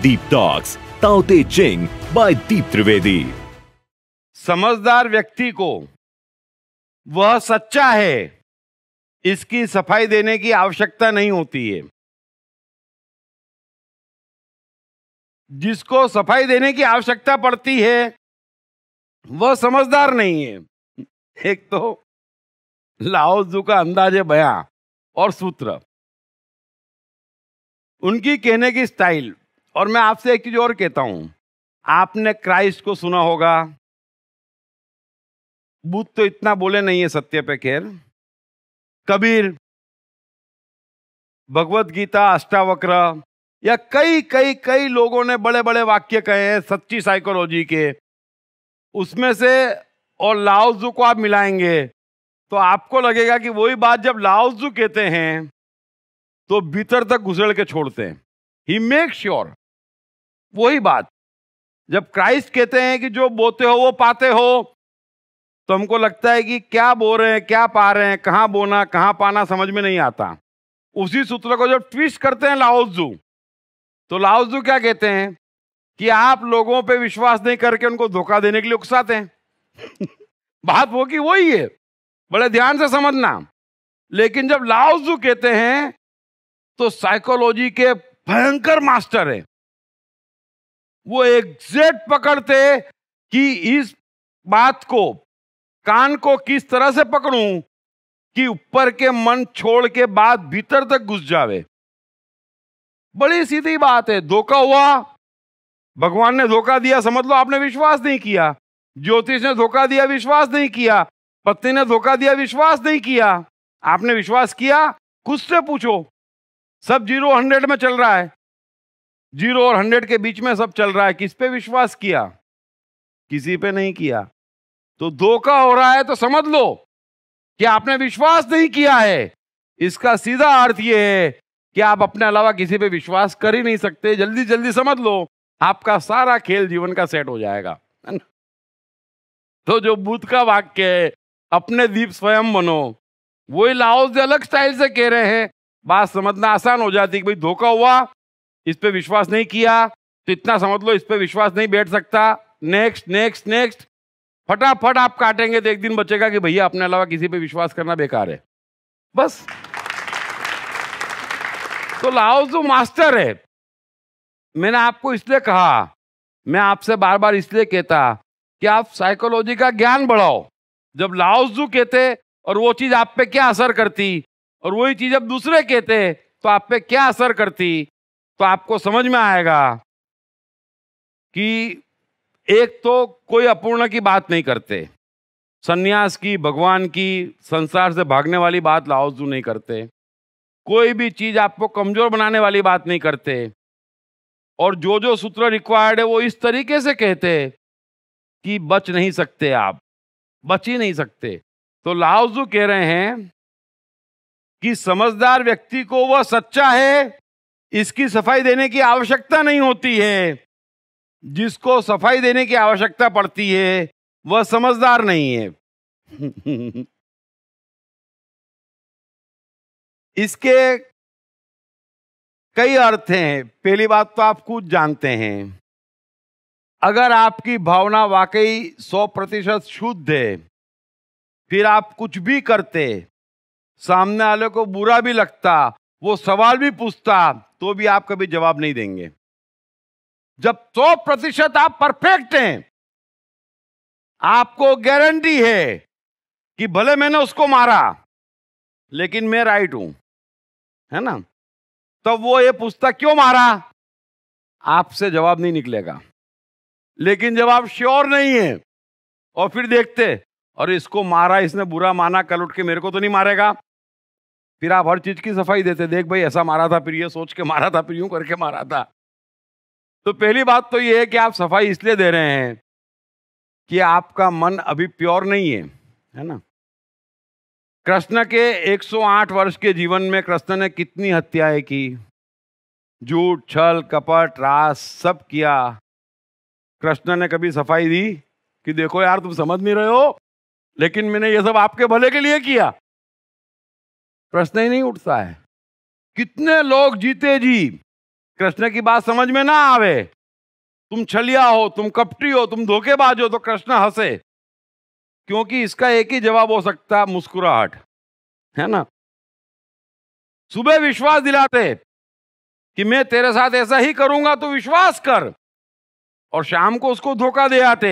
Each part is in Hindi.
Deep Talks, Tao Te Ching by Deep Trivedi। समझदार व्यक्ति को वह सच्चा है, इसकी सफाई देने की आवश्यकता नहीं होती है। जिसको सफाई देने की आवश्यकता पड़ती है वह समझदार नहीं है। एक तो लाओ त्ज़ू का अंदाज़े बयां और सूत्र, उनकी कहने की स्टाइल। और मैं आपसे एक चीज और कहता हूं, आपने क्राइस्ट को सुना होगा। बुद्ध तो इतना बोले नहीं है सत्य पे, खैर कबीर, भगवत गीता, अष्टावक्र, या कई कई कई लोगों ने बड़े बड़े वाक्य कहे हैं सच्ची साइकोलॉजी के। उसमें से और लाओ त्ज़ू को आप मिलाएंगे तो आपको लगेगा कि वही बात जब लाओ त्ज़ू कहते हैं तो भीतर तक घुसेड़ के छोड़ते हैं। ही मेक श्योर वही बात जब क्राइस्ट कहते हैं कि जो बोते हो वो पाते हो, तो हमको लगता है कि क्या बो रहे हैं, क्या पा रहे हैं, कहां बोना कहां पाना समझ में नहीं आता। उसी सूत्र को जब ट्विस्ट करते हैं लाओ त्ज़ू, तो लाओ त्ज़ू क्या कहते हैं कि आप लोगों पे विश्वास नहीं करके उनको धोखा देने के लिए उकसाते हैं। बात वो की वही है, बड़े ध्यान से समझना। लेकिन जब लाओ त्ज़ू कहते हैं तो साइकोलॉजी के भयंकर मास्टर है। वो एग्जैक्ट पकड़ते कि इस बात को, कान को किस तरह से पकड़ूं कि ऊपर के मन छोड़ के बात भीतर तक घुस जावे। बड़ी सीधी बात है। धोखा हुआ, भगवान ने धोखा दिया, समझ लो आपने विश्वास नहीं किया। ज्योतिष ने धोखा दिया, विश्वास नहीं किया। पत्नी ने धोखा दिया, विश्वास नहीं किया। आपने विश्वास किया? खुद से पूछो। सब 0-100 में चल रहा है, 0 और 100 के बीच में सब चल रहा है। किस पे विश्वास किया? किसी पे नहीं किया। तो धोखा हो रहा है तो समझ लो कि आपने विश्वास नहीं किया है। इसका सीधा अर्थ यह है कि आप अपने अलावा किसी पे विश्वास कर ही नहीं सकते। जल्दी जल्दी समझ लो, आपका सारा खेल जीवन का सेट हो जाएगा। तो जो बुद्ध का वाक्य है, अपने दीप स्वयं बनो, वही लाओ त्ज़ू अलग स्टाइल से कह रहे हैं। बात समझना आसान हो जाती है कि भाई धोखा हुआ, इस पे विश्वास नहीं किया, तो इतना समझ लो इस पे विश्वास नहीं बैठ सकता। नेक्स्ट नेक्स्ट नेक्स्ट, फटाफट आप काटेंगे तो एक दिन बचेगा कि भैया अपने अलावा किसी पे विश्वास करना बेकार है। बस। तो लाओ त्ज़ू मास्टर है। मैंने आपको इसलिए कहा, मैं आपसे बार बार इसलिए कहता कि आप साइकोलॉजी का ज्ञान बढ़ाओ। जब लाओ त्ज़ू कहते और वो चीज आप पे क्या असर करती, और वही चीज अब दूसरे कहते तो आप पे क्या असर करती, तो आपको समझ में आएगा कि एक तो कोई अपूर्ण की बात नहीं करते, सन्यास की, भगवान की, संसार से भागने वाली बात लाओ त्ज़ू नहीं करते। कोई भी चीज आपको कमजोर बनाने वाली बात नहीं करते। और जो जो सूत्र रिक्वायर्ड है वो इस तरीके से कहते कि बच नहीं सकते, आप बच ही नहीं सकते। तो लाओ त्ज़ू कह रहे हैं कि समझदार व्यक्ति को वह सच्चा है, इसकी सफाई देने की आवश्यकता नहीं होती है। जिसको सफाई देने की आवश्यकता पड़ती है वह समझदार नहीं है। इसके कई अर्थ हैं। पहली बात तो आप खुद जानते हैं, अगर आपकी भावना वाकई 100% शुद्ध है, फिर आप कुछ भी करते, सामने वाले को बुरा भी लगता, वो सवाल भी पूछता, तो भी आप कभी जवाब नहीं देंगे। जब 100% आप परफेक्ट हैं, आपको गारंटी है कि भले मैंने उसको मारा लेकिन मैं राइट हूं, है ना, तो वो ये पूछता क्यों मारा, आपसे जवाब नहीं निकलेगा। लेकिन जब आप श्योर नहीं है और फिर देखते और इसको मारा, इसने बुरा माना, कल उठ के मेरे को तो नहीं मारेगा, फिर आप हर चीज की सफाई देते, देख भाई ऐसा मारा था, फिर ये सोच के मारा था, फिर यूं करके मारा था। तो पहली बात तो ये है कि आप सफाई इसलिए दे रहे हैं कि आपका मन अभी प्योर नहीं है ना। कृष्ण के 108 वर्ष के जीवन में कृष्ण ने कितनी हत्याएं की, झूठ, छल, कपट, रास सब किया। कृष्ण ने कभी सफाई दी कि देखो यार तुम समझ नहीं रहे हो, लेकिन मैंने ये सब आपके भले के लिए किया? प्रश्न ही नहीं उठता है। कितने लोग जीते जी कृष्ण की बात समझ में ना आवे, तुम छलिया हो, तुम कपटी हो, तुम धोखेबाज हो, तो कृष्ण हंसे, क्योंकि इसका एक ही जवाब हो सकता, मुस्कुराहट, है ना। सुबह विश्वास दिलाते कि मैं तेरे साथ ऐसा ही करूंगा, तो विश्वास कर, और शाम को उसको धोखा दे आते।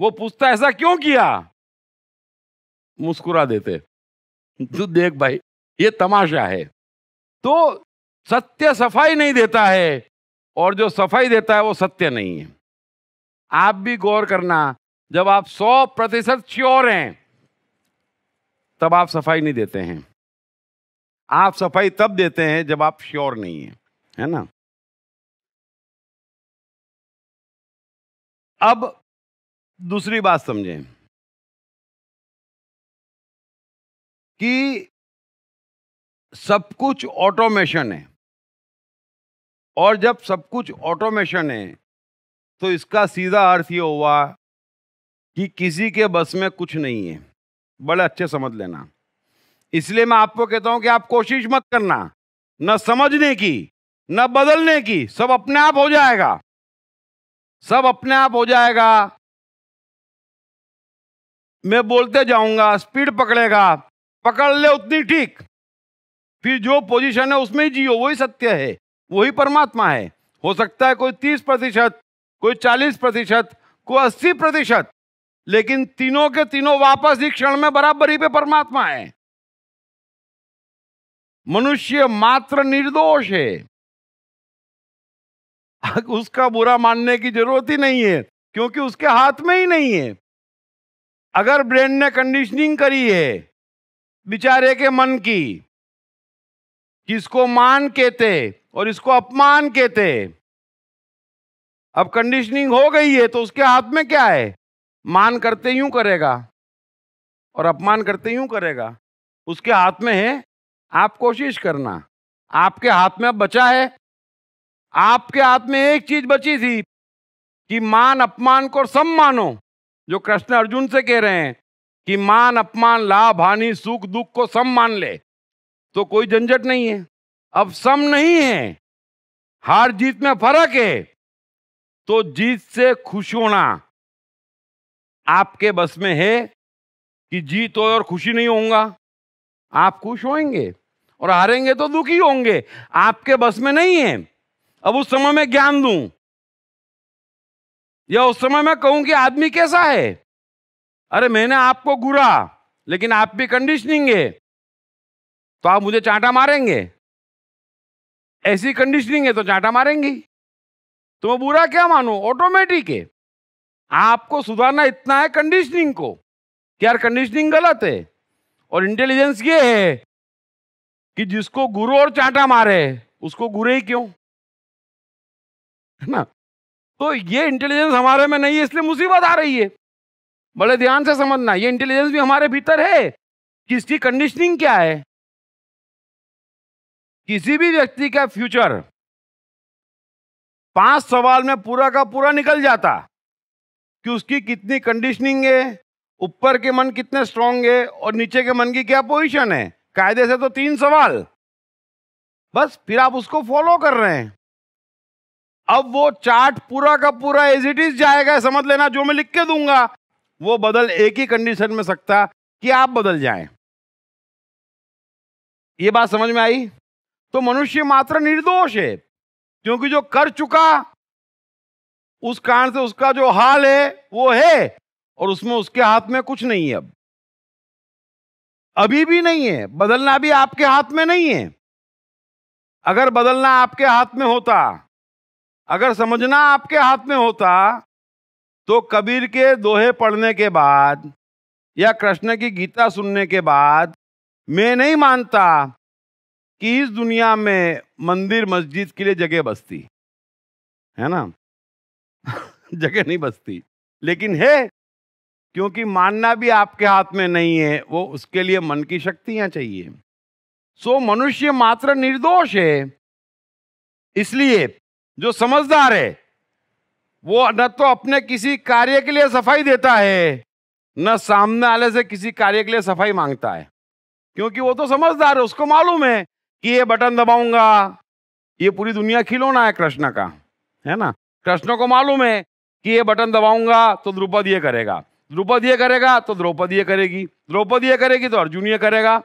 वो पूछता ऐसा क्यों किया, मुस्कुरा देते। तू देख भाई, ये तमाशा है। तो सत्य सफाई नहीं देता है, और जो सफाई देता है वो सत्य नहीं है। आप भी गौर करना, जब आप 100% श्योर हैं, तब आप सफाई नहीं देते हैं। आप सफाई तब देते हैं जब आप श्योर नहीं हैं, है ना। अब दूसरी बात समझें कि सब कुछ ऑटोमेशन है, और जब सब कुछ ऑटोमेशन है तो इसका सीधा अर्थ ये हुआ कि किसी के बस में कुछ नहीं है। बड़े अच्छे समझ लेना। इसलिए मैं आपको कहता हूं कि आप कोशिश मत करना, न समझने की न बदलने की, सब अपने आप हो जाएगा, सब अपने आप हो जाएगा। मैं बोलते जाऊंगा, स्पीड पकड़ेगा, पकड़ ले उतनी ठीक, फिर जो पोजीशन है उसमें ही जियो, वही सत्य है, वही परमात्मा है। हो सकता है कोई 30%, कोई 40%, कोई 80%, लेकिन तीनों के तीनों वापस एक क्षण में बराबरी पे परमात्मा है। मनुष्य मात्र निर्दोष है, उसका बुरा मानने की जरूरत ही नहीं है, क्योंकि उसके हाथ में ही नहीं है। अगर ब्रेन ने कंडीशनिंग करी है बेचारे के मन की कि इसको मान कहते और इसको अपमान कहते, अब कंडीशनिंग हो गई है, तो उसके हाथ में क्या है, मान करते यूं करेगा और अपमान करते यूं करेगा। उसके हाथ में है, आप कोशिश करना। आपके हाथ में अब बचा है, आपके हाथ में एक चीज बची थी कि मान अपमान को सम मानो, जो कृष्ण अर्जुन से कह रहे हैं कि मान अपमान लाभ हानि सुख दुख को सम मान ले, तो कोई झंझट नहीं है। अब सम नहीं है, हार जीत में फर्क है, तो जीत से खुश होना आपके बस में है कि जीत हो और खुशी नहीं होऊंगा। आप खुश होंगे और हारेंगे तो दुखी होंगे, आपके बस में नहीं है। अब उस समय मैं ज्ञान दूं या उस समय मैं कहूं कि आदमी कैसा है, अरे मैंने आपको घूरा, लेकिन आप भी कंडीशनिंग है, तो आप मुझे चांटा मारेंगे, ऐसी कंडीशनिंग है तो चांटा मारेंगी, तो मैं बुरा क्या मानूं, ऑटोमेटिक है। आपको सुधारना इतना है कंडीशनिंग को कि यार कंडीशनिंग गलत है, और इंटेलिजेंस ये है कि जिसको गुरु और चांटा मारे उसको गुरे ही क्यों, है ना। तो ये इंटेलिजेंस हमारे में नहीं है, इसलिए मुसीबत आ रही है। बड़े ध्यान से समझना, ये इंटेलिजेंस भी हमारे भीतर है कि इसकी कंडीशनिंग क्या है। किसी भी व्यक्ति का फ्यूचर 5 सवाल में पूरा का पूरा निकल जाता कि उसकी कितनी कंडीशनिंग है, ऊपर के मन कितने स्ट्रांग है, और नीचे के मन की क्या पोजीशन है। कायदे से तो 3 सवाल, बस फिर आप उसको फॉलो कर रहे हैं। अब वो चार्ट पूरा का पूरा एज इट इज जाएगा, समझ लेना। जो मैं लिख के दूंगा वो बदल एक ही कंडीशन में सकता कि आप बदल जाएं। ये बात समझ में आई। तो मनुष्य मात्र निर्दोष है, क्योंकि जो कर चुका उस कारण से उसका जो हाल है वो है, और उसमें उसके हाथ में कुछ नहीं है। अब अभी भी नहीं है, बदलना भी आपके हाथ में नहीं है। अगर बदलना आपके हाथ में होता, अगर समझना आपके हाथ में होता, तो कबीर के दोहे पढ़ने के बाद या कृष्ण की गीता सुनने के बाद मैं नहीं मानता कि इस दुनिया में मंदिर मस्जिद के लिए जगह बचती, है ना। जगह नहीं बचती, लेकिन है, क्योंकि मानना भी आपके हाथ में नहीं है, वो उसके लिए मन की शक्तियां चाहिए। सो मनुष्य मात्र निर्दोष है। इसलिए जो समझदार है वो न तो अपने किसी कार्य के लिए सफाई देता है, न सामने वाले से किसी कार्य के लिए सफाई मांगता है, क्योंकि वो तो समझदार है, उसको मालूम है कि ये बटन दबाऊंगा, ये पूरी दुनिया खिलौना है कृष्ण का, है ना। कृष्ण को मालूम है कि ये बटन दबाऊंगा तो द्रौपदी ये करेगा, द्रौपदी ये करेगा तो द्रौपदी ये करेगी, द्रौपदी ये करेगी तो अर्जुन ये करेगा।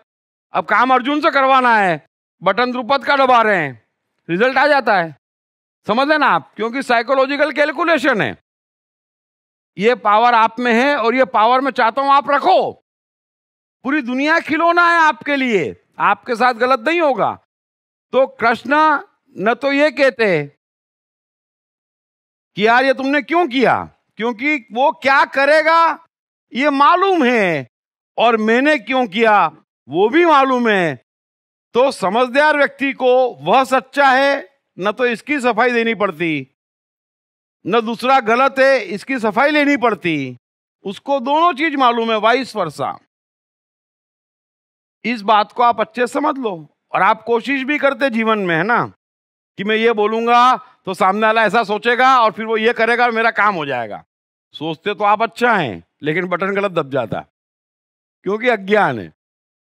अब काम अर्जुन से करवाना है, बटन द्रुपद का दबा रहे हैं, रिजल्ट आ जाता है। समझ लेना आप, क्योंकि साइकोलॉजिकल कैलकुलेशन है। ये पावर आप में है और ये पावर मैं चाहता हूं आप रखो। पूरी दुनिया खिलौना है आपके लिए, आपके साथ गलत नहीं होगा। तो कृष्ण न तो ये कहते कि यार ये तुमने क्यों किया, क्योंकि वो क्या करेगा ये मालूम है, और मैंने क्यों किया वो भी मालूम है। तो समझदार व्यक्ति को वह सच्चा है, न तो इसकी सफाई देनी पड़ती, न दूसरा गलत है इसकी सफाई लेनी पड़ती। उसको दोनों चीज मालूम है, वाइस वर्सा। इस बात को आप अच्छे समझ लो, और आप कोशिश भी करते जीवन में, है ना, कि मैं ये बोलूंगा तो सामने वाला ऐसा सोचेगा और फिर वो ये करेगा और मेरा काम हो जाएगा। सोचते तो आप अच्छा हैं, लेकिन बटन गलत दब जाता, क्योंकि अज्ञान है।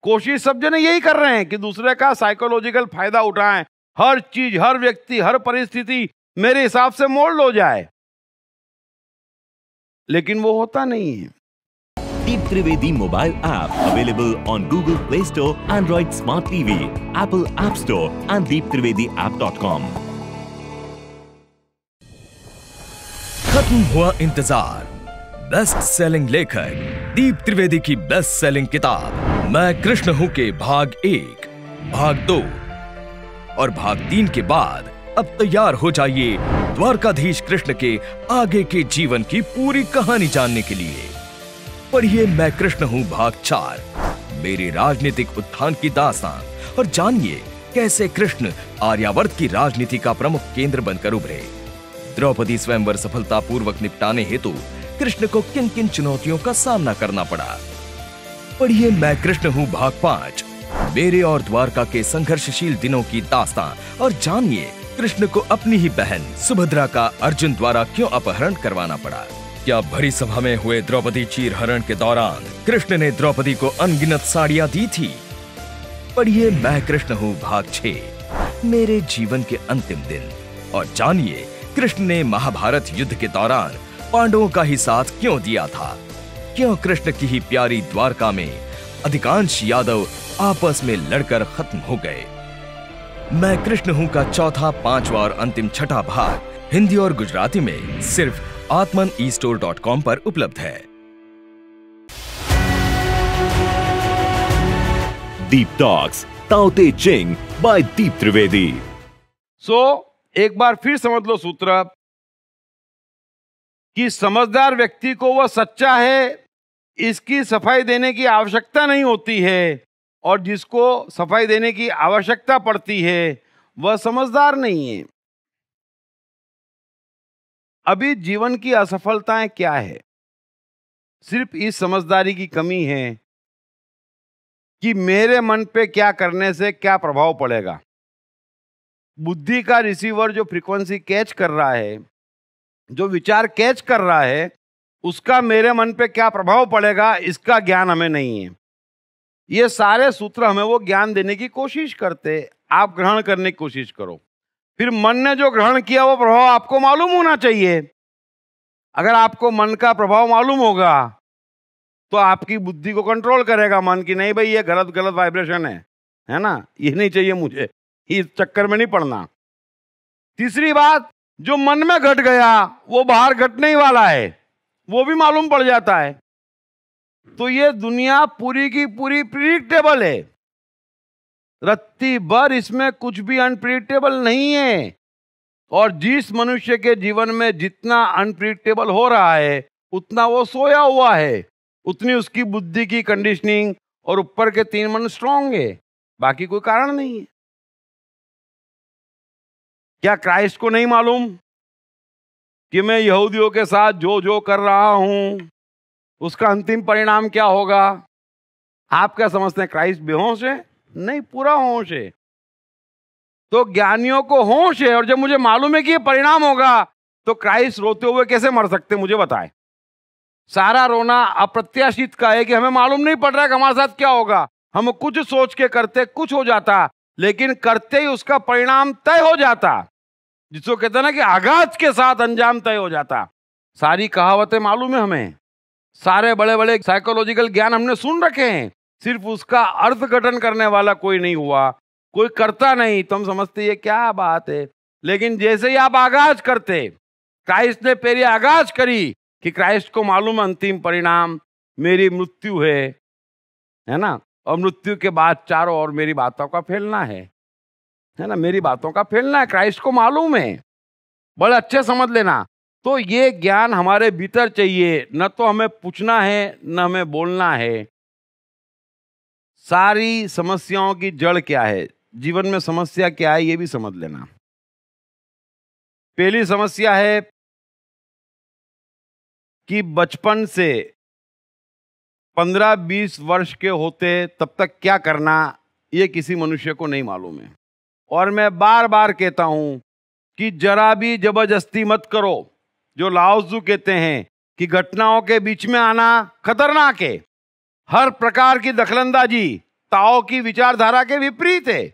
कोशिश सब जने यही कर रहे हैं कि दूसरे का साइकोलॉजिकल फायदा उठाएं, हर चीज, हर व्यक्ति, हर परिस्थिति मेरे हिसाब से मोल्ड हो जाए, लेकिन वो होता नहीं है। Deep Trivedi mobile app available on Google Play Store, Android Smart TV, Apple App Store and deeptrivediapp.com। खत्म हुआ इंतजार। बेस्ट सेलिंग लेखक दीप त्रिवेदी की बेस्ट सेलिंग किताब मैं कृष्ण हूं के भाग 1, भाग 2 और भाग 3 के बाद अब तैयार हो जाइए द्वारकाधीश कृष्ण के आगे के जीवन की पूरी कहानी जानने के लिए। पढ़िए मैं कृष्ण हूं भाग 4, मेरे राजनीतिक उत्थान की दास्तान, और जानिए कैसे कृष्ण आर्यावर्त की राजनीति का प्रमुख केंद्र बनकर उभरे। द्रौपदी स्वयंवर सफलतापूर्वक निपटाने हेतु कृष्ण को किन किन चुनौतियों का सामना करना पड़ा। पढ़िए मैं कृष्ण हूं भाग 5, मेरे और द्वारका के संघर्षशील दिनों की दास्तान, और जानिए कृष्ण को अपनी ही बहन सुभद्रा का अर्जुन द्वारा क्यों अपहरण करवाना पड़ा। क्या भरी सभा में हुए द्रौपदी चीरहरण के दौरान कृष्ण ने द्रौपदी को अनगिनत साड़ियां दी थी। पढ़िए मैं कृष्ण हूं भाग 6, मेरे जीवन के अंतिम दिन, और जानिए कृष्ण ने महाभारत युद्ध के दौरान पांडवों का ही साथ क्यों दिया था। क्यों कृष्ण की ही प्यारी द्वारका में अधिकांश यादव आपस में लड़कर खत्म हो गए। मैं कृष्ण हूं का चौथा, 5वां और अंतिम 6ठा भाग हिंदी और गुजराती में सिर्फ atmanestore.com पर उपलब्ध है। Deep Talks, Tao Te Ching by Deep Trivedi। एक बार फिर समझ लो सूत्र कि समझदार व्यक्ति को वह सच्चा है, इसकी सफाई देने की आवश्यकता नहीं होती है, और जिसको सफाई देने की आवश्यकता पड़ती है वह समझदार नहीं है। अभी जीवन की असफलताएं क्या है? सिर्फ इस समझदारी की कमी है कि मेरे मन पे क्या करने से क्या प्रभाव पड़ेगा। बुद्धि का रिसीवर जो फ्रीक्वेंसी कैच कर रहा है, जो विचार कैच कर रहा है, उसका मेरे मन पे क्या प्रभाव पड़ेगा इसका ज्ञान हमें नहीं है। ये सारे सूत्र हमें वो ज्ञान देने की कोशिश करते, आप ग्रहण करने की कोशिश करो। फिर मन ने जो ग्रहण किया वो प्रभाव आपको मालूम होना चाहिए। अगर आपको मन का प्रभाव मालूम होगा तो आपकी बुद्धि को कंट्रोल करेगा मन की, नहीं भाई ये गलत गलत वाइब्रेशन है ना, ये नहीं चाहिए मुझे, इस चक्कर में नहीं पड़ना। तीसरी बात, जो मन में घट गया वो बाहर घटने ही वाला है, वो भी मालूम पड़ जाता है। तो ये दुनिया पूरी की पूरी प्रिडिक्टेबल है, रत्ती भर इसमें कुछ भी अनप्रिडिक्टेबल नहीं है। और जिस मनुष्य के जीवन में जितना अनप्रिडिक्टेबल हो रहा है उतना वो सोया हुआ है, उतनी उसकी बुद्धि की कंडीशनिंग और ऊपर के 3 मन स्ट्रांग है, बाकी कोई कारण नहीं है। क्या क्राइस्ट को नहीं मालूम कि मैं यहूदियों के साथ जो जो कर रहा हूं उसका अंतिम परिणाम क्या होगा? आप क्या समझते हैं क्राइस्ट बेहोश है? नहीं, पूरा होश है। तो ज्ञानियों को होश है, और जब मुझे मालूम है कि ये परिणाम होगा तो क्राइस्ट रोते हुए कैसे मर सकते, मुझे बताएं। सारा रोना अप्रत्याशित का है कि हमें मालूम नहीं पड़ रहा है कि हमारे साथ क्या होगा। हम कुछ सोच के करते, कुछ हो जाता, लेकिन करते ही उसका परिणाम तय हो जाता, जिसको कहते हैं ना कि आगाज के साथ अंजाम तय हो जाता। सारी कहावतें मालूम है हमें, सारे बड़े बड़े साइकोलॉजिकल ज्ञान हमने सुन रखे हैं, सिर्फ उसका अर्थघटन करने वाला कोई नहीं हुआ, कोई करता नहीं, तो हम समझते ये क्या बात है। लेकिन जैसे ही आप आगाज करते, क्राइस्ट ने पहले आगाज करी कि क्राइस्ट को मालूम अंतिम परिणाम मेरी मृत्यु है ना, और मृत्यु के बाद चारों ओर मेरी बातों का फैलना है ना, मेरी बातों का फैलना है, क्राइस्ट को मालूम है। बड़े अच्छे समझ लेना। तो ये ज्ञान हमारे भीतर चाहिए, न तो हमें पूछना है न हमें बोलना है। सारी समस्याओं की जड़ क्या है, जीवन में समस्या क्या है, ये भी समझ लेना। पहली समस्या है कि बचपन से 15-20 वर्ष के होते तब तक क्या करना, ये किसी मनुष्य को नहीं मालूम है। और मैं बार बार कहता हूं कि जरा भी जबरदस्ती मत करो। जो लाओ त्सु कहते हैं कि घटनाओं के बीच में आना खतरनाक है। हर प्रकार की दखलंदाजी ताओ की विचारधारा के विपरीत है।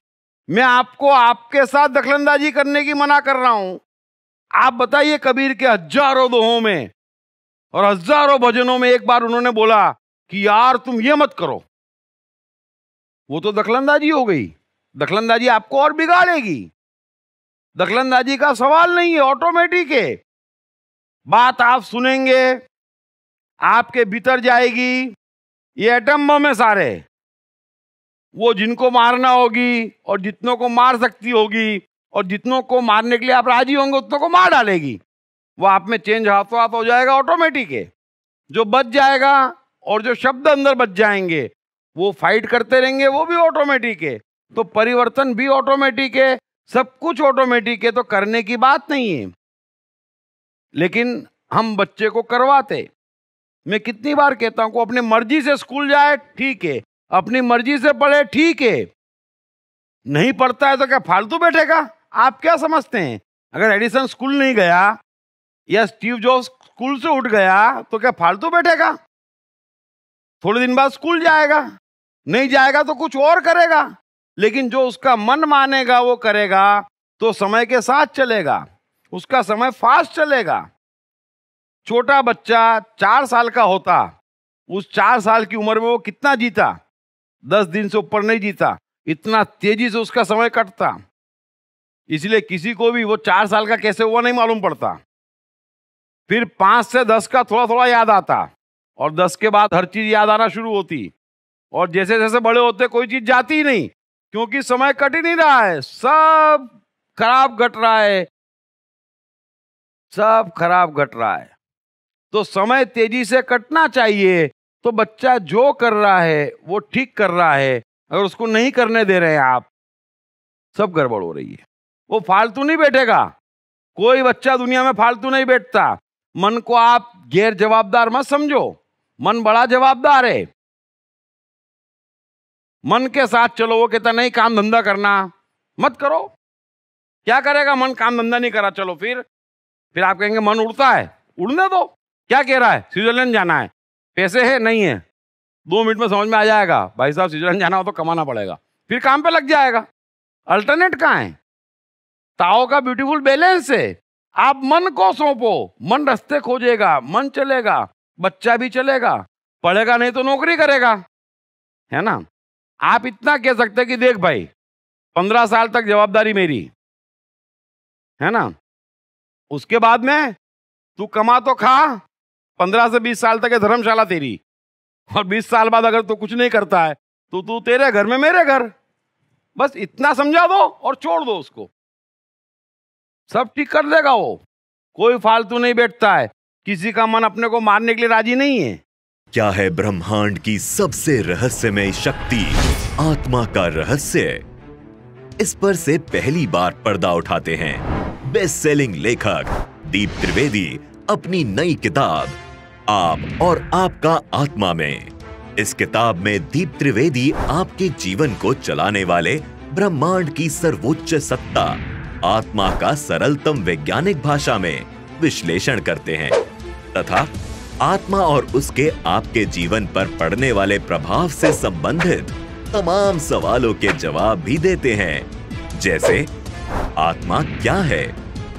मैं आपको आपके साथ दखलंदाजी करने की मना कर रहा हूं। आप बताइए, कबीर के हजारों दोहों में और हजारों भजनों में एक बार उन्होंने बोला कि यार तुम ये मत करो, वो तो दखलंदाजी हो गई। दखलंदाजी आपको और बिगाड़ेगी। दखलंदाजी का सवाल नहीं है, ऑटोमेटिक है। बात आप सुनेंगे, आपके भीतर जाएगी। ये एटम बम है सारे, वो जिनको मारना होगी और जितनों को मार सकती होगी और जितनों को मारने के लिए आप राजी होंगे उतनों को मार डालेगी। वो आप में चेंज हाथों हाथ हो जाएगा, ऑटोमेटिक है। जो बच जाएगा और जो शब्द अंदर बच जाएंगे वो फाइट करते रहेंगे, वो भी ऑटोमेटिक है। तो परिवर्तन भी ऑटोमेटिक है, सब कुछ ऑटोमेटिक है। तो करने की बात नहीं है, लेकिन हम बच्चे को करवाते। मैं कितनी बार कहता हूं को अपनी मर्जी से स्कूल जाए ठीक है, अपनी मर्जी से पढ़े ठीक है, नहीं पढ़ता है तो क्या फालतू बैठेगा? आप क्या समझते हैं, अगर एडिसन स्कूल नहीं गया या स्टीव जॉब्स स्कूल से उठ गया तो क्या फालतू बैठेगा? थोड़े दिन बाद स्कूल जाएगा, नहीं जाएगा तो कुछ और करेगा। लेकिन जो उसका मन मानेगा वो करेगा, तो समय के साथ चलेगा, उसका समय फास्ट चलेगा। छोटा बच्चा 4 साल का होता, उस 4 साल की उम्र में वो कितना जीता? 10 दिन से ऊपर नहीं जीता। इतना तेजी से उसका समय कटता। इसलिए किसी को भी वो 4 साल का कैसे हुआ नहीं मालूम पड़ता। फिर 5 से 10 का थोड़ा थोड़ा याद आता, और 10 के बाद हर चीज याद आना शुरू होती। और जैसे जैसे बड़े होते कोई चीज जाती ही नहीं, क्योंकि समय कट ही नहीं रहा है, सब खराब घट रहा है, सब खराब घट रहा है। तो समय तेजी से कटना चाहिए। तो बच्चा जो कर रहा है वो ठीक कर रहा है, अगर उसको नहीं करने दे रहे हैं आप, सब गड़बड़ हो रही है। वो फालतू नहीं बैठेगा। कोई बच्चा दुनिया में फालतू नहीं बैठता। मन को आप गैर जवाबदार मत समझो, मन बड़ा जवाबदार है। मन के साथ चलो, वो कहता नहीं काम धंधा करना, मत करो। क्या करेगा मन? काम धंधा नहीं करा, चलो फिर आप कहेंगे मन उड़ता है, उड़ने दो। क्या कह रहा है? स्विट्जरलैंड जाना है, पैसे है नहीं है, 2 मिनट में समझ में आ जाएगा, भाई साहब स्विट्जरलैंड जाना हो तो कमाना पड़ेगा, फिर काम पे लग जाएगा। अल्टरनेट कहाँ है? ताओ का ब्यूटीफुल बैलेंस है। आप मन को सौंपो, मन रास्ते खोजेगा, मन चलेगा, बच्चा भी चलेगा, पढ़ेगा नहीं तो नौकरी करेगा, है ना। आप इतना कह सकते कि देख भाई 15 साल तक जवाबदारी मेरी है ना, उसके बाद में तू कमा तो खा, 15 से 20 साल तक है धर्मशाला तेरी, और 20 साल बाद अगर तू कुछ नहीं करता है तो तू तेरे घर में मेरे घर, बस इतना समझा दो और छोड़ दो उसको, सब ठीक कर देगा वो। कोई फालतू नहीं बैठता है, किसी का मन अपने को मारने के लिए राजी नहीं है। क्या है ब्रह्मांड की सबसे रहस्यमय शक्ति, आत्मा का रहस्य? इस पर से पहली बार पर्दा उठाते हैं बेस्ट सेलिंग लेखक दीप त्रिवेदी अपनी नई किताब आप और आपका आत्मा में। इस किताब में दीप त्रिवेदी आपके जीवन को चलाने वाले ब्रह्मांड की सर्वोच्च सत्ता आत्मा का सरलतम वैज्ञानिक भाषा में विश्लेषण करते हैं तथा आत्मा और उसके आपके जीवन पर पड़ने वाले प्रभाव से संबंधित तमाम सवालों के जवाब भी देते हैं, जैसे आत्मा क्या है?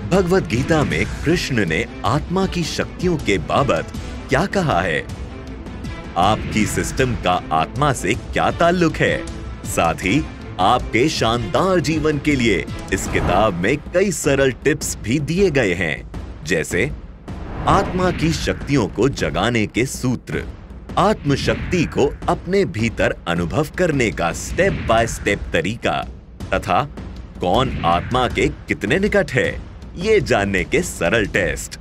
भगवत गीता में कृष्ण ने आत्मा की शक्तियों के बाबत क्या कहा है? आपकी सिस्टम का आत्मा से क्या ताल्लुक है? साथ ही आपके शानदार जीवन के लिए इस किताब में कई सरल टिप्स भी दिए गए हैं, जैसे आत्मा की शक्तियों को जगाने के सूत्र, आत्म शक्ति को अपने भीतर अनुभव करने का स्टेप बाय स्टेप तरीका तथा कौन आत्मा के कितने निकट है ये जानने के सरल टेस्ट।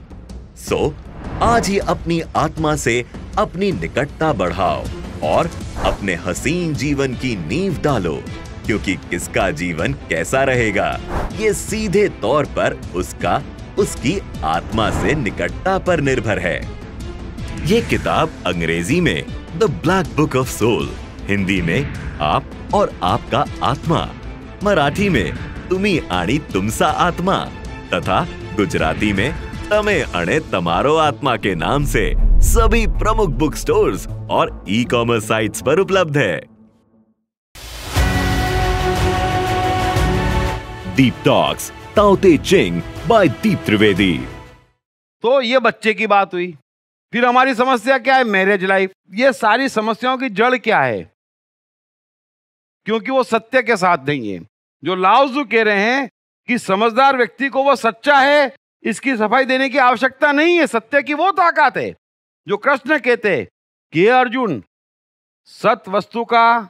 सो आज ही अपनी आत्मा से अपनी निकटता बढ़ाओ और अपने हसीन जीवन की नींव डालो, क्योंकि किसका जीवन कैसा रहेगा ये सीधे तौर पर उसकी आत्मा से निकटता पर निर्भर है। ये किताब अंग्रेजी में the black book of soul, Hindi में आप और आपका आत्मा, मराठी में तुम्ही आणि तुमसा आत्मा तथा गुजराती में तमे अणे तमारो आत्मा के नाम से सभी प्रमुख बुक स्टोर्स और ई कॉमर्स साइट्स पर उपलब्ध है। दीप टॉक्स ताओ ते चिंग बाय दीप त्रिवेदी। तो ये बच्चे की बात हुई। फिर हमारी समस्या क्या है? Marriage life. ये सारी समस्याओं की जड़ क्या है? क्योंकि वो सत्य के साथ नहीं है। जो लाओजू कह रहे हैं कि समझदार व्यक्ति को वो सच्चा है, इसकी सफाई देने की आवश्यकता नहीं है, सत्य की वो ताकत है। जो कृष्ण कहते कि हे अर्जुन, सत्य वस्तु का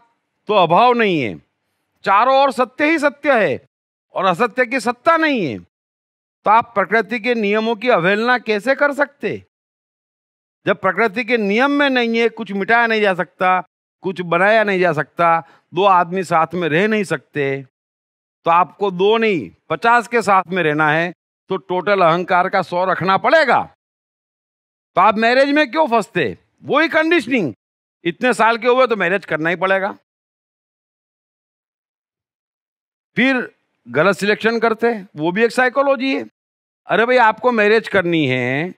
तो अभाव नहीं है, चारों ओर सत्य ही सत्य है और असत्य की सत्ता नहीं है। तो आप प्रकृति के नियमों की अवहेलना कैसे कर सकते? जब प्रकृति के नियम में नहीं है, कुछ मिटाया नहीं जा सकता, कुछ बनाया नहीं जा सकता, दो आदमी साथ में रह नहीं सकते, तो आपको 2 नहीं 50 के साथ में रहना है, तो टोटल अहंकार का 100 रखना पड़ेगा। तो आप मैरिज में क्यों फंसते? वही कंडीशनिंग, इतने साल के हुए तो मैरिज करना ही पड़ेगा। फिर गलत सिलेक्शन करते, वो भी एक साइकोलॉजी है। अरे भाई, आपको मैरिज करनी है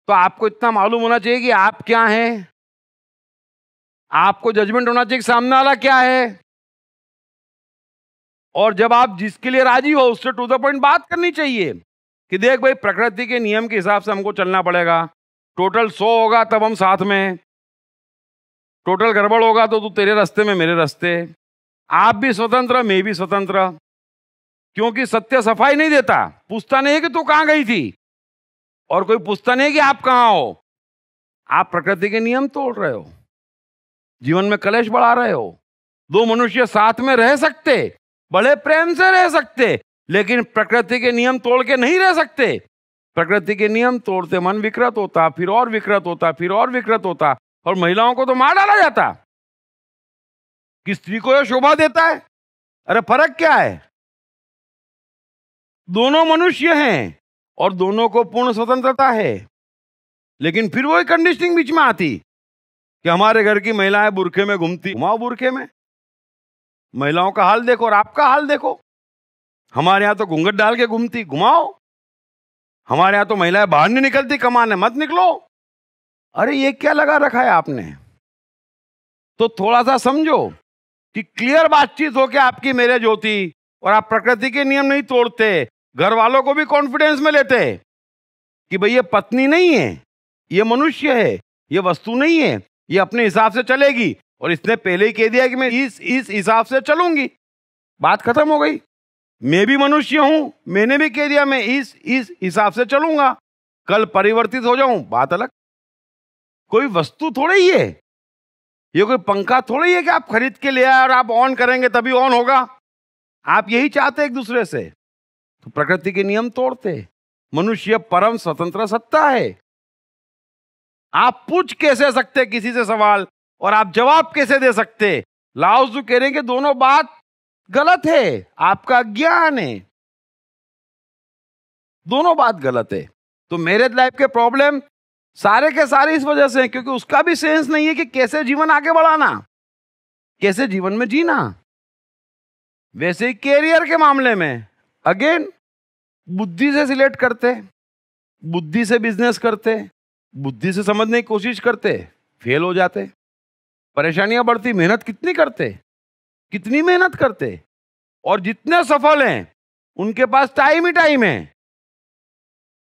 तो आपको इतना मालूम होना चाहिए कि आप क्या हैं, आपको जजमेंट होना चाहिए कि सामने वाला क्या है, और जब आप जिसके लिए राजी हो उससे टू द पॉइंट बात करनी चाहिए कि देख भाई, प्रकृति के नियम के हिसाब से हमको चलना पड़ेगा। टोटल 100 होगा तब हम साथ में, टोटल गड़बड़ होगा तो तू तेरे रास्ते में मेरे रास्ते, आप भी स्वतंत्र मैं भी स्वतंत्र। क्योंकि सत्य सफाई नहीं देता, पूछता नहीं है कि तू कहां गई थी, और कोई पूछता नहीं है कि आप कहां हो। आप प्रकृति के नियम तोड़ रहे हो, जीवन में कलेश बढ़ा रहे हो। 2 मनुष्य साथ में रह सकते, बड़े प्रेम से रह सकते, लेकिन प्रकृति के नियम तोड़ के नहीं रह सकते। प्रकृति के नियम तोड़ते मन विकृत होता, फिर और विकृत होता, फिर और विकृत होता, और महिलाओं को तो मार डाला जाता कि स्त्री को यह शोभा देता है। अरे फर्क क्या है? दोनों मनुष्य हैं और दोनों को पूर्ण स्वतंत्रता है, लेकिन फिर वही कंडीशनिंग बीच में आती कि हमारे घर की महिलाएं बुरखे में घूमती, घुमाओ बुरखे में। महिलाओं का हाल देखो और आपका हाल देखो। हमारे यहां तो घूंघट डाल के घूमती, घुमाओ। हमारे यहां तो महिलाएं बाहर नहीं निकलती कमाने, मत निकलो। अरे ये क्या लगा रखा है आपने? तो थोड़ा सा समझो कि क्लियर बातचीत होकर आपकी मैरिज होती और आप प्रकृति के नियम नहीं तोड़ते, घर वालों को भी कॉन्फिडेंस में लेते कि भाई ये पत्नी नहीं है, ये मनुष्य है, ये वस्तु नहीं है, ये अपने हिसाब से चलेगी, और इसने पहले ही कह दिया कि मैं इस हिसाब से चलूंगी। बात खत्म हो गई। मैं भी मनुष्य हूं, मैंने भी कह दिया मैं इस हिसाब से चलूंगा, कल परिवर्तित हो जाऊं, बात अलग। कोई वस्तु थोड़ी ही है, ये कोई पंखा थोड़ी है कि आप खरीद के ले आए और आप ऑन करेंगे तभी ऑन होगा। आप यही चाहते एक दूसरे से, तो प्रकृति के नियम तोड़ते। मनुष्य परम स्वतंत्र सत्ता है। आप पूछ कैसे सकते किसी से सवाल, और आप जवाब कैसे दे सकते? लाओजू कह रहे हैं कि दोनों बात गलत है, आपका ज्ञान है, दोनों बात गलत है। तो मैरिज लाइफ के प्रॉब्लम सारे के सारे इस वजह से हैं, क्योंकि उसका भी सेंस नहीं है कि कैसे जीवन आगे बढ़ाना, कैसे जीवन में जीना। वैसे ही कैरियर के मामले में अगेन बुद्धि से सिलेक्ट करते, बुद्धि से बिजनेस करते, बुद्धि से समझने की कोशिश करते, फेल हो जाते, परेशानियां बढ़ती, मेहनत कितनी करते, कितनी मेहनत करते, और जितने सफल हैं उनके पास टाइम ही टाइम है,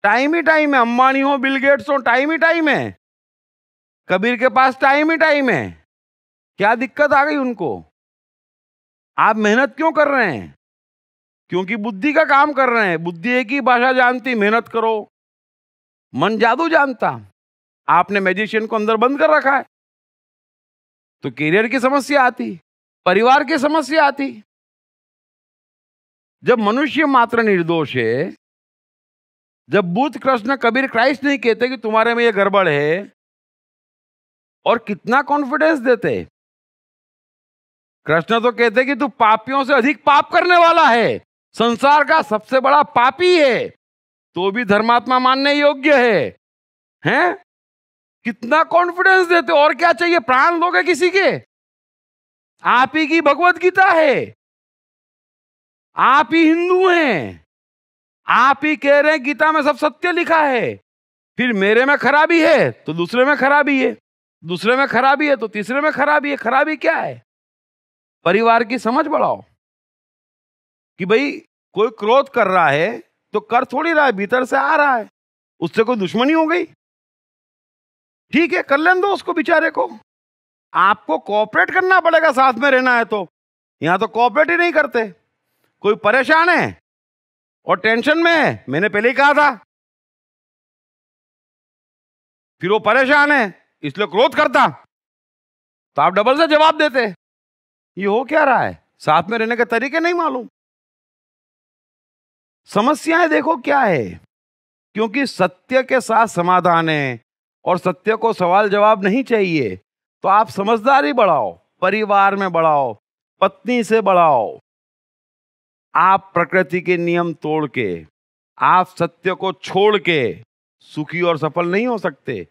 टाइम ही टाइम है। अंबानी हो, बिल गेट्स हो, टाइम ही टाइम है। कबीर के पास टाइम ही टाइम है। क्या दिक्कत आ गई उनको? आप मेहनत क्यों कर रहे हैं? क्योंकि बुद्धि का काम कर रहे हैं। बुद्धि एक ही भाषा जानती, मेहनत करो। मन जादू जानता, आपने मैजिशियन को अंदर बंद कर रखा है। तो करियर की समस्या आती, परिवार की समस्या आती। जब मनुष्य मात्र निर्दोष है, जब बुद्ध, कृष्ण, कबीर, क्राइस्ट नहीं कहते कि तुम्हारे में ये गड़बड़ है, और कितना कॉन्फिडेंस देते। कृष्ण तो कहते कि तू पापियों से अधिक पाप करने वाला है, संसार का सबसे बड़ा पापी है, तो भी धर्मात्मा मानने योग्य है। हैं? कितना कॉन्फिडेंस देते। और क्या चाहिए? प्राण लोगे किसी के? आप ही की भगवत गीता है, आप ही हिंदू हैं, आप ही कह रहे हैं गीता में सब सत्य लिखा है। फिर मेरे में खराबी है तो दूसरे में खराबी है, दूसरे में खराबी है तो तीसरे में खराबी है। खराबी क्या है? परिवार की समझ बढ़ाओ कि भाई कोई क्रोध कर रहा है तो कर थोड़ी रहा है, भीतर से आ रहा है, उससे कोई दुश्मनी हो गई, ठीक है, कर लेने दो उसको बेचारे को। आपको कोऑपरेट करना पड़ेगा, साथ में रहना है तो। यहां तो कोऑपरेट ही नहीं करते। कोई परेशान है और टेंशन में है, मैंने पहले ही कहा था, फिर वो परेशान है इसलिए क्रोध करता, तो आप डबल से जवाब देते। ये हो क्या रहा है? साथ में रहने के तरीके नहीं मालूम। समस्याएं देखो क्या है, क्योंकि सत्य के साथ समाधान है और सत्य को सवाल जवाब नहीं चाहिए। तो आप समझदारी बढ़ाओ, परिवार में बढ़ाओ, पत्नी से बढ़ाओ। आप प्रकृति के नियम तोड़ के, आप सत्य को छोड़ के सुखी और सफल नहीं हो सकते।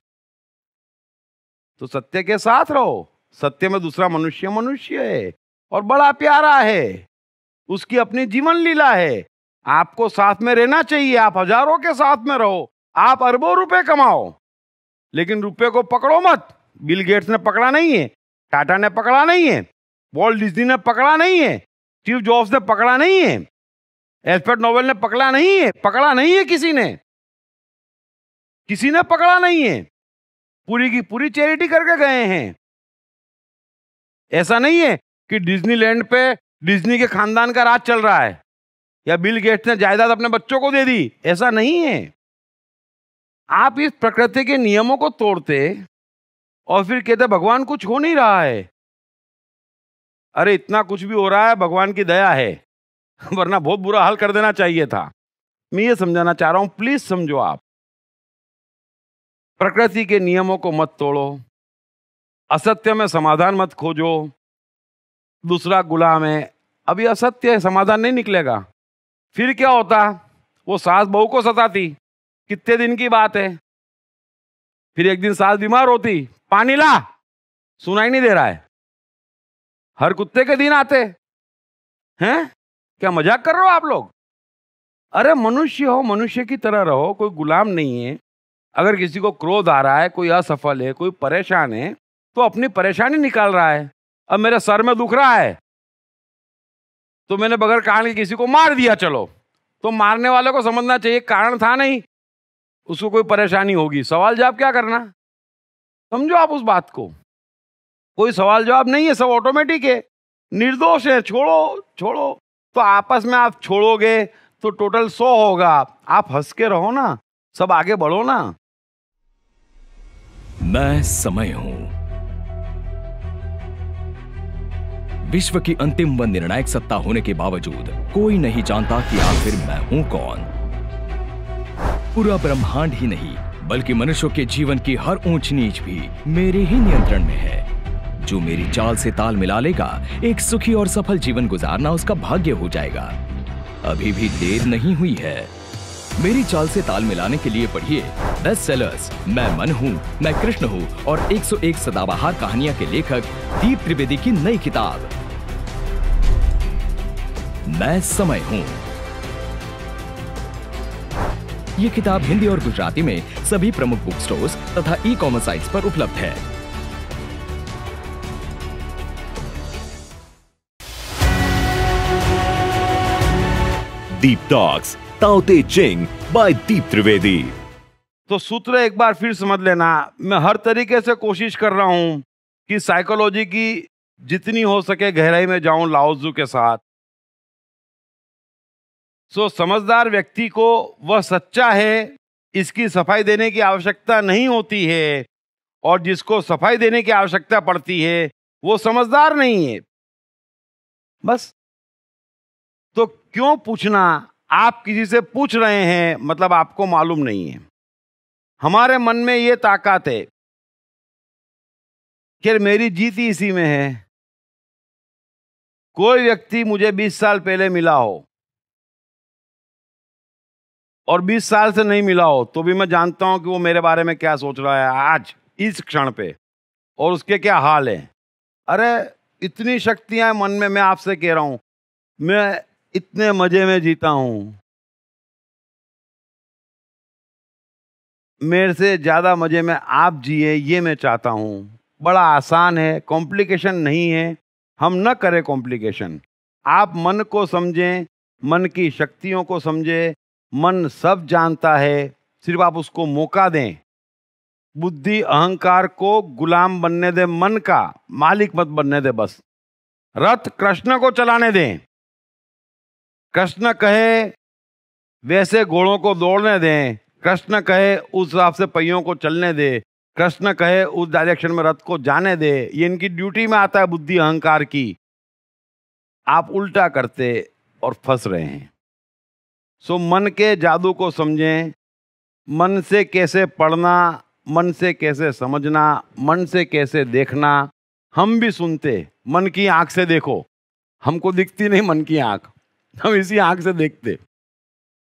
तो सत्य के साथ रहो। सत्य में दूसरा मनुष्य मनुष्य है और बड़ा प्यारा है, उसकी अपनी जीवन लीला है। आपको साथ में रहना चाहिए। आप हजारों के साथ में रहो, आप अरबों रुपए कमाओ, लेकिन रुपए को पकड़ो मत। बिल गेट्स ने पकड़ा नहीं है, टाटा ने पकड़ा नहीं है, वॉल्ट डिज्नी ने पकड़ा नहीं है, स्टीव जॉब्स ने पकड़ा नहीं है, एल्फ्रेड नोबेल ने पकड़ा नहीं है। पकड़ा नहीं है किसी ने पकड़ा नहीं है। पूरी की पूरी चैरिटी करके गए हैं। ऐसा नहीं है कि डिज्नीलैंड पे डिज्नी के खानदान का राज चल रहा है या बिल गेट्स ने जायदाद अपने बच्चों को दे दी, ऐसा नहीं है। आप इस प्रकृति के नियमों को तोड़ते और फिर कहते भगवान कुछ हो नहीं रहा है। अरे इतना कुछ भी हो रहा है, भगवान की दया है, वरना बहुत बुरा हाल कर देना चाहिए था। मैं ये समझाना चाह रहा हूं, प्लीज समझो। आप प्रकृति के नियमों को मत तोड़ो, असत्य में समाधान मत खोजो। दूसरा गुलाम है, अभी असत्य है, समाधान नहीं निकलेगा। फिर क्या होता? वो सास बहू को सताती, कितने दिन की बात है। फिर एक दिन सास बीमार होती, पानी ला, सुनाई नहीं दे रहा है। हर कुत्ते के दिन आते हैं। क्या मजाक कर रहे हो आप लोग? अरे मनुष्य हो, मनुष्य की तरह रहो, कोई गुलाम नहीं है। अगर किसी को क्रोध आ रहा है, कोई असफल है, कोई परेशान है, तो अपनी परेशानी निकाल रहा है। अब मेरे सर में दुख रहा है तो मैंने बगैर कारण के किसी को मार दिया, चलो, तो मारने वाले को समझना चाहिए कारण था नहीं, उसको कोई परेशानी होगी। सवाल जवाब क्या करना? समझो आप उस बात को। कोई सवाल जवाब नहीं है, सब ऑटोमेटिक है, निर्दोष है, छोड़ो। तो आपस में आप छोड़ोगे तो टोटल 100 होगा। आप हंस के रहो ना, सब आगे बढ़ो ना। मैं समय हूं। विश्व की अंतिम व निर्णायक सत्ता होने के बावजूद कोई नहीं जानता कि आखिर मैं हूं कौन। पूरा ब्रह्मांड ही नहीं, बल्कि मनुष्यों के जीवन की हर ऊंच नीच भी मेरे ही नियंत्रण में है। जो मेरी चाल से ताल मिला लेगा, एक सुखी और सफल जीवन गुजारना उसका भाग्य हो जाएगा। अभी भी देर नहीं हुई है। मेरी चाल से ताल मिलाने के लिए पढ़िए बेस्ट सेलर्स मैं मन हूं, मैं कृष्ण हूं और 101 सदाबहार कहानियां के लेखक दीप त्रिवेदी की नई किताब मैं समय हूं। ये किताब हिंदी और गुजराती में सभी प्रमुख बुक स्टोर्स तथा ई-कॉमर्स साइट्स पर उपलब्ध है। दीप टॉक्स ताओ ते चिंग बाय दीप त्रिवेदी। तो सूत्र एक बार फिर समझ लेना। मैं हर तरीके से कोशिश कर रहा हूं कि साइकोलॉजी की जितनी हो सके गहराई में जाऊं लाओ त्जू के साथ। समझदार व्यक्ति को वह सच्चा है, इसकी सफाई देने की आवश्यकता नहीं होती है, और जिसको सफाई देने की आवश्यकता पड़ती है वो समझदार नहीं है। बस। तो क्यों पूछना? आप किसी से पूछ रहे हैं मतलब आपको मालूम नहीं है। हमारे मन में ये ताकत है कि मेरी जीत ही इसी में है। कोई व्यक्ति मुझे 20 साल पहले मिला हो और 20 साल से नहीं मिला हो तो भी मैं जानता हूं कि वो मेरे बारे में क्या सोच रहा है आज इस क्षण पे, और उसके क्या हाल है। अरे इतनी शक्तियां मन में, मैं आपसे कह रहा हूं, मैं इतने मजे में जीता हूं। मेरे से ज्यादा मजे में आप जिए ये मैं चाहता हूं। बड़ा आसान है, कॉम्प्लिकेशन नहीं है। हम न करें कॉम्प्लिकेशन। आप मन को समझें, मन की शक्तियों को समझें। मन सब जानता है, सिर्फ आप उसको मौका दें। बुद्धि अहंकार को गुलाम बनने दे, मन का मालिक मत बनने दे। बस रथ कृष्ण को चलाने दें। कृष्ण कहे वैसे घोड़ों को दौड़ने दें। कृष्ण कहे उस हिसाब से पहियों को चलने दे। कृष्ण कहे उस डायरेक्शन में रथ को जाने दे। ये इनकी ड्यूटी में आता है बुद्धि अहंकार की। आप उल्टा करते और फंस रहे हैं। मन के जादू को समझें। मन से कैसे पढ़ना, मन से कैसे समझना, मन से कैसे देखना। हम भी सुनते, मन की आंख से देखो। हमको दिखती नहीं मन की आंख, हम इसी आंख से देखते।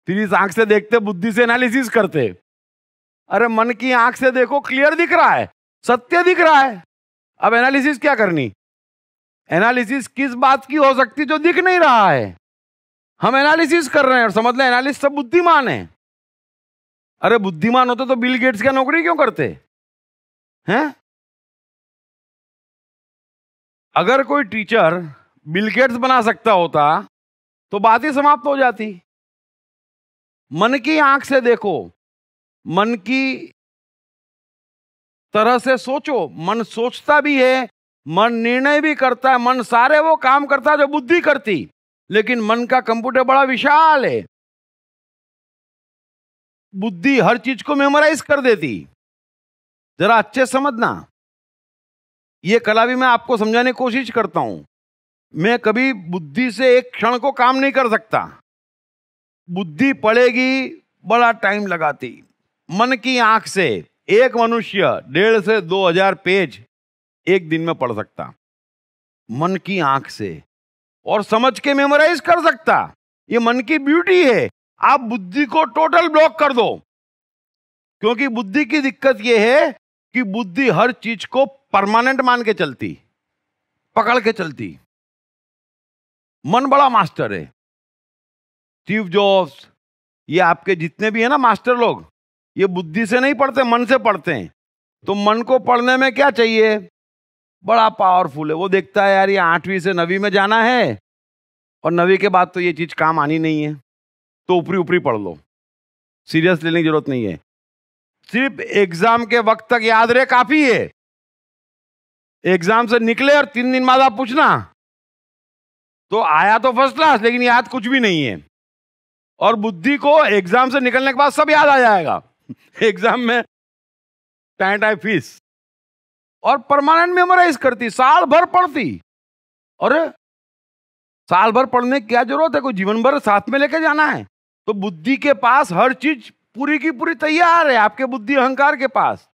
फिर इस आंख से देखते, बुद्धि से एनालिसिस करते। अरे मन की आंख से देखो, क्लियर दिख रहा है, सत्य दिख रहा है। अब एनालिसिस क्या करनी? एनालिसिस किस बात की हो सकती जो दिख नहीं रहा है? हम एनालिसिस कर रहे हैं और समझ लें एनालिस्ट सब बुद्धिमान है। अरे बुद्धिमान होते तो बिल गेट्स क्या नौकरी क्यों करते हैं? अगर कोई टीचर बिल गेट्स बना सकता होता तो बात ही समाप्त हो जाती। मन की आंख से देखो, मन की तरह से सोचो। मन सोचता भी है, मन निर्णय भी करता है, मन सारे वो काम करता है जो बुद्धि करती। लेकिन मन का कंप्यूटर बड़ा विशाल है। बुद्धि हर चीज को मेमोराइज कर देती। जरा अच्छे समझना, ये कला भी मैं आपको समझाने की कोशिश करता हूं। मैं कभी बुद्धि से एक क्षण को काम नहीं कर सकता। बुद्धि पढ़ेगी, बड़ा टाइम लगाती। मन की आंख से एक मनुष्य 1.5 से 2,000 पेज एक दिन में पढ़ सकता, मन की आंख से, और समझ के मेमोराइज कर सकता। ये मन की ब्यूटी है। आप बुद्धि को टोटल ब्लॉक कर दो, क्योंकि बुद्धि की दिक्कत यह है कि बुद्धि हर चीज को परमानेंट मान के चलती, पकड़ के चलती। मन बड़ा मास्टर है। स्टीव जॉब्स, ये आपके जितने भी है ना मास्टर लोग, ये बुद्धि से नहीं पढ़ते, मन से पढ़ते हैं। तो मन को पढ़ने में क्या चाहिए? बड़ा पावरफुल है। वो देखता है यार ये 8वीं से 9वीं में जाना है और 9वीं के बाद तो ये चीज काम आनी नहीं है, तो ऊपरी ऊपरी पढ़ लो, सीरियस लेने की जरूरत नहीं है। सिर्फ एग्जाम के वक्त तक याद रहे काफी है। एग्जाम से निकले और 3 दिन बाद आप पूछना तो आया तो फर्स्ट क्लास, लेकिन याद कुछ भी नहीं है। और बुद्धि को एग्जाम से निकलने के बाद सब याद आ जाएगा। एग्जाम में टाइम फीस, और परमानेंट मेमोराइज करती, साल भर पढ़ती। और साल भर पढ़ने की क्या जरूरत है? कोई जीवन भर साथ में लेके जाना है? तो बुद्धि के पास हर चीज पूरी की पूरी तैयार है। आपके बुद्धि अहंकार के पास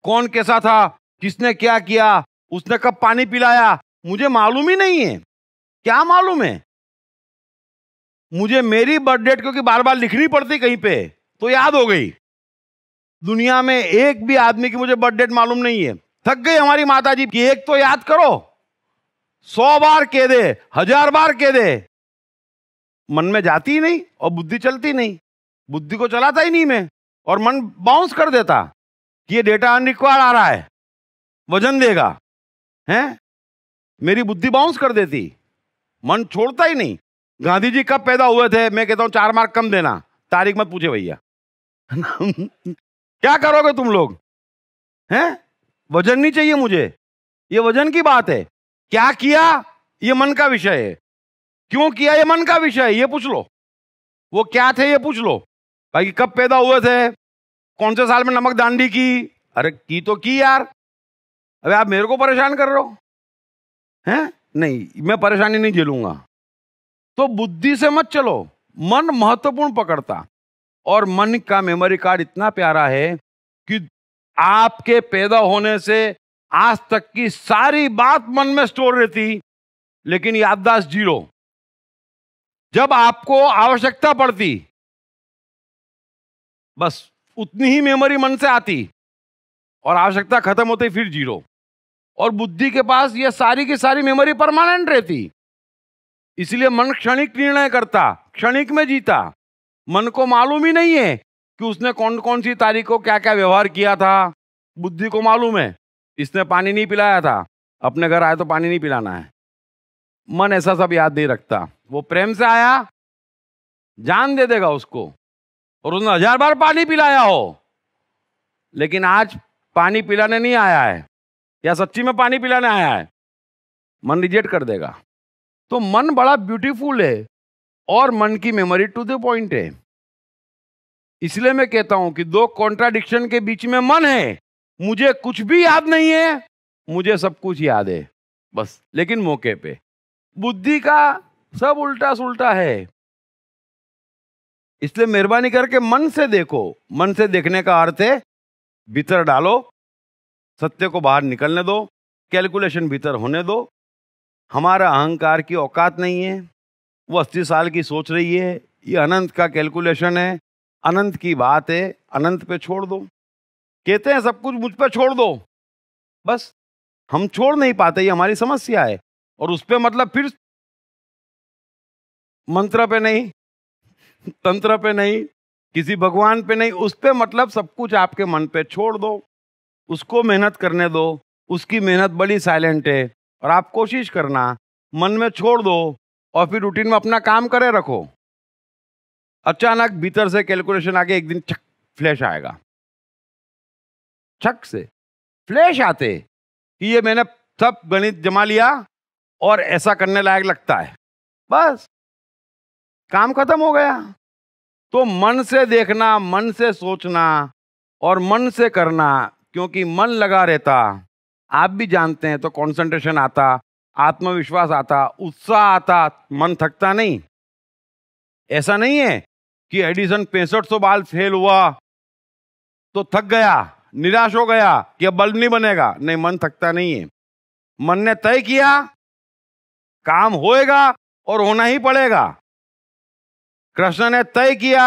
कौन कैसा था, किसने क्या किया, उसने कब पानी पिलाया, मुझे मालूम ही नहीं है। क्या मालूम है मुझे? मेरी बर्थ डेट क्योंकि बार बार लिखनी पड़ती कहीं पे, तो याद हो गई। दुनिया में एक भी आदमी की मुझे बर्थ डेट मालूम नहीं है। थक गई हमारी माता जी की, एक तो याद करो, 100 बार कह दे, 1000 बार कह दे, मन में जाती ही नहीं और बुद्धि चलती नहीं। बुद्धि को चलाता ही नहीं मैं, और मन बाउंस कर देता कि ये डेटा अनरिक्वायर्ड आ रहा है, वजन देगा, हैं? मेरी बुद्धि बाउंस कर देती, मन छोड़ता ही नहीं। गांधी जी कब पैदा हुए थे? मैं कहता हूं 4 मार्क कम देना, तारीख मत पूछे भैया। क्या करोगे तुम लोग? हैं? वजन नहीं चाहिए मुझे, ये वजन की बात है। क्या किया ये मन का विषय है, क्यों किया ये मन का विषय है, ये पूछ लो। वो क्या थे ये पूछ लो। भाई कब पैदा हुए थे, कौन से साल में नमक दांडी की? अरे की तो की यार, अबे आप मेरे को परेशान कर रहे हो हैं? नहीं, मैं परेशानी नहीं झेलूंगा। तो बुद्धि से मत चलो, मन महत्वपूर्ण पकड़ता। और मन का मेमोरी कार्ड इतना प्यारा है कि आपके पैदा होने से आज तक की सारी बात मन में स्टोर रहती, लेकिन याददाश्त 0। जब आपको आवश्यकता पड़ती बस उतनी ही मेमोरी मन से आती, और आवश्यकता खत्म होती फिर 0। और बुद्धि के पास ये सारी की सारी मेमोरी परमानेंट रहती। इसलिए मन क्षणिक निर्णय करता, क्षणिक में जीता। मन को मालूम ही नहीं है कि उसने कौन कौन सी तारीख को क्या क्या व्यवहार किया था। बुद्धि को मालूम है, इसने पानी नहीं पिलाया था, अपने घर आए तो पानी नहीं पिलाना है। मन ऐसा सब याद नहीं रखता। वो प्रेम से आया, जान दे देगा उसको, और उसने 1000 बार पानी पिलाया हो, लेकिन आज पानी पिलाने नहीं आया है, या सच्ची में पानी पिलाने आया है, मन रिजेक्ट कर देगा। तो मन बड़ा ब्यूटीफुल है, और मन की मेमोरी टू द पॉइंट है। इसलिए मैं कहता हूं कि 2 कॉन्ट्राडिक्शन के बीच में मन है। मुझे कुछ भी याद नहीं है, मुझे सब कुछ याद है बस, लेकिन मौके पे। बुद्धि का सब उल्टा सुल्टा है। इसलिए मेहरबानी करके मन से देखो। मन से देखने का अर्थ है भीतर डालो, सत्य को बाहर निकलने दो, कैलकुलेशन भीतर होने दो। हमारा अहंकार की औकात नहीं है, वो 80 साल की सोच रही है, ये अनंत का कैलकुलेशन है, अनंत की बात है, अनंत पे छोड़ दो। कहते हैं सब कुछ मुझ पे छोड़ दो, बस हम छोड़ नहीं पाते, ये हमारी समस्या है। और उस पे मतलब फिर मंत्र पे नहीं, तंत्र पे नहीं, किसी भगवान पे नहीं, उस पे मतलब सब कुछ आपके मन पे छोड़ दो, उसको मेहनत करने दो। उसकी मेहनत बड़ी साइलेंट है, और आप कोशिश करना मन में छोड़ दो, और फिर रूटीन में अपना काम करे रखो। अचानक भीतर से कैलकुलेशन आके एक दिन छक फ्लैश आएगा, छक से फ्लैश आते कि ये मैंने सब गणित जमा लिया और ऐसा करने लायक लगता है, बस काम खत्म हो गया। तो मन से देखना, मन से सोचना और मन से करना, क्योंकि मन लगा रहता, आप भी जानते हैं, तो कंसंट्रेशन आता, आत्मविश्वास आता, उत्साह आता, मन थकता नहीं। ऐसा नहीं है कि एडिसन 6500 बार फेल हुआ तो थक गया, निराश हो गया कि अब बल्ब नहीं बनेगा। नहीं, मन थकता नहीं है। मन ने तय किया काम होएगा और होना ही पड़ेगा। कृष्ण ने तय किया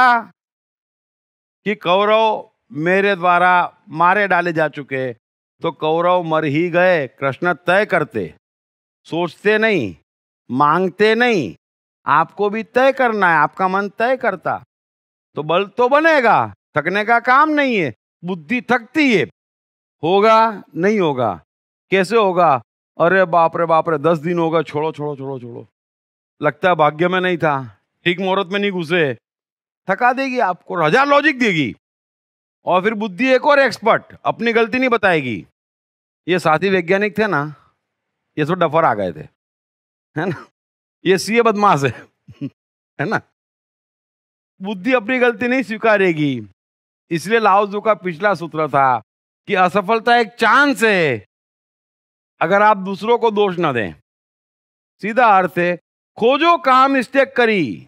कि कौरव मेरे द्वारा मारे डाले जा चुके, तो कौरव मर ही गए। कृष्ण तय करते, सोचते नहीं, मांगते नहीं। आपको भी तय करना है, आपका मन तय करता तो बल तो बनेगा, थकने का काम नहीं है। बुद्धि थकती है, होगा नहीं होगा, कैसे होगा, अरे बाप रे 10 दिन होगा, छोड़ो छोड़ो छोड़ो छोड़ो, लगता है भाग्य में नहीं था, ठीक मुहूर्त में नहीं घुसे, थका देगी आपको, 1000 लॉजिक देगी। और फिर बुद्धि एक और एक्सपर्ट, अपनी गलती नहीं बताएगी। ये साथी वैज्ञानिक थे ना, ये तो डफर आ गए थे, है ना, ये सीए बदमाश है ना। बुद्धि अपनी गलती नहीं स्वीकारेगी। इसलिए लाओ त्सु का पिछला सूत्र था कि असफलता एक चांस है, अगर आप दूसरों को दोष न दें। सीधा अर्थ है, खोजो कहां मिस्टेक करी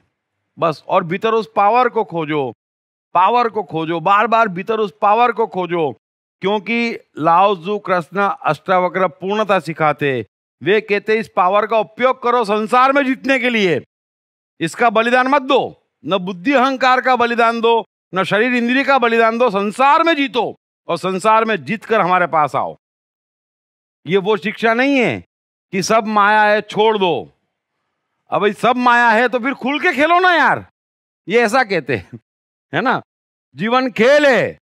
बस, और भीतर उस पावर को खोजो, पावर को खोजो, बार बार भीतर उस पावर को खोजो। क्योंकि लाओ त्सु कृष्ण अष्टावक्र पूर्णता सिखाते, वे कहते इस पावर का उपयोग करो संसार में जीतने के लिए। इसका बलिदान मत दो, न बुद्धि अहंकार का बलिदान दो, न शरीर इंद्रिय का बलिदान दो, संसार में जीतो और संसार में जीतकर हमारे पास आओ। ये वो शिक्षा नहीं है कि सब माया है छोड़ दो। अब भाई सब माया है तो फिर खुल के खेलो ना यार, ये ऐसा कहते हैं, है ना। जीवन खेल है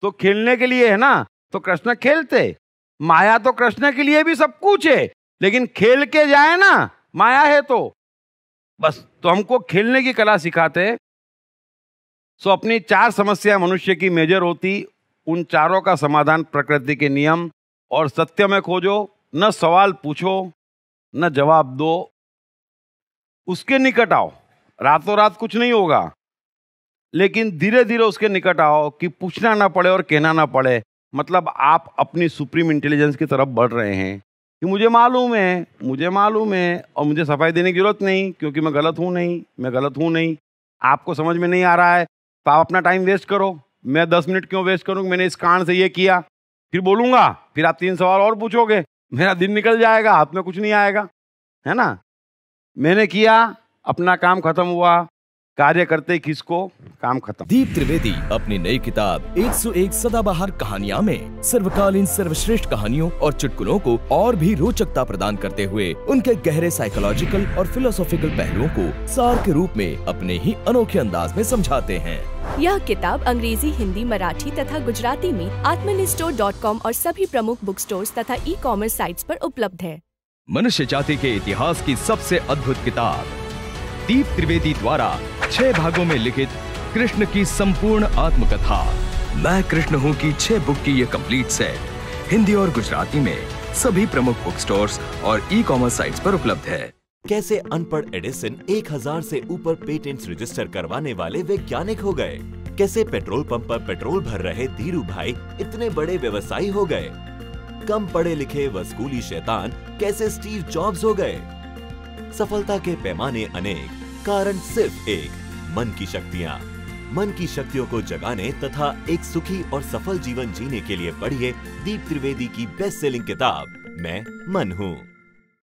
तो खेलने के लिए है ना, तो कृष्ण खेलते। माया तो कृष्ण के लिए भी सब कुछ है, लेकिन खेल के जाए ना, माया है तो बस। तो हमको खेलने की कला सिखाते। सो अपनी 4 समस्या मनुष्य की मेजर होती, उन चारों का समाधान प्रकृति के नियम और सत्य में खोजो। न सवाल पूछो न जवाब दो, उसके निकट आओ। रातों रात कुछ नहीं होगा, लेकिन धीरे धीरे उसके निकट आओ कि पूछना ना पड़े और कहना ना पड़े। मतलब आप अपनी सुप्रीम इंटेलिजेंस की तरफ बढ़ रहे हैं कि मुझे मालूम है और मुझे सफाई देने की जरूरत नहीं, क्योंकि मैं गलत हूं नहीं। आपको समझ में नहीं आ रहा है तो आप अपना टाइम वेस्ट करो। मैं 10 मिनट क्यों वेस्ट करूं? मैंने इस कारण से ये किया, फिर बोलूंगा, फिर आप 3 सवाल और पूछोगे, मेरा दिन निकल जाएगा, हाथ में कुछ नहीं आएगा, है ना। मैंने किया, अपना काम खत्म हुआ, कार्य करते किसको, काम खत्म। दीप त्रिवेदी अपनी नई किताब 101 सदाबहार कहानियां में सर्वकालीन सर्वश्रेष्ठ कहानियों और चुटकुलों को और भी रोचकता प्रदान करते हुए उनके गहरे साइकोलॉजिकल और फिलोसॉफिकल पहलुओं को सार के रूप में अपने ही अनोखे अंदाज में समझाते हैं। यह किताब अंग्रेजी, हिंदी, मराठी तथा गुजराती में atmanistore.com और सभी प्रमुख बुक स्टोर्स तथा ई-कॉमर्स साइट्स पर उपलब्ध है। मनुष्य जाति के इतिहास की सबसे अद्भुत किताब दीप त्रिवेदी द्वारा 6 भागों में लिखित कृष्ण की संपूर्ण आत्मकथा मैं कृष्ण हूँ की 6 बुक की ये कंप्लीट सेट हिंदी और गुजराती में सभी प्रमुख बुक स्टोर्स और ई-कॉमर्स साइट्स पर उपलब्ध है। कैसे अनपढ़ एडिसन 1000 से ऊपर पेटेंट्स रजिस्टर करवाने वाले वैज्ञानिक हो गए? कैसे पेट्रोल पंप पर पेट्रोल भर रहे धीरू भाई इतने बड़े व्यवसायी हो गए? कम पढ़े लिखे व स्कूली शैतान कैसे स्टीव जॉब्स हो गए? सफलता के पैमाने अनेक, कारण सिर्फ एक, मन की शक्तियाँ। मन की शक्तियों को जगाने तथा एक सुखी और सफल जीवन जीने के लिए पढ़िए दीप त्रिवेदी की बेस्ट सेलिंग किताब मैं मन हूँ।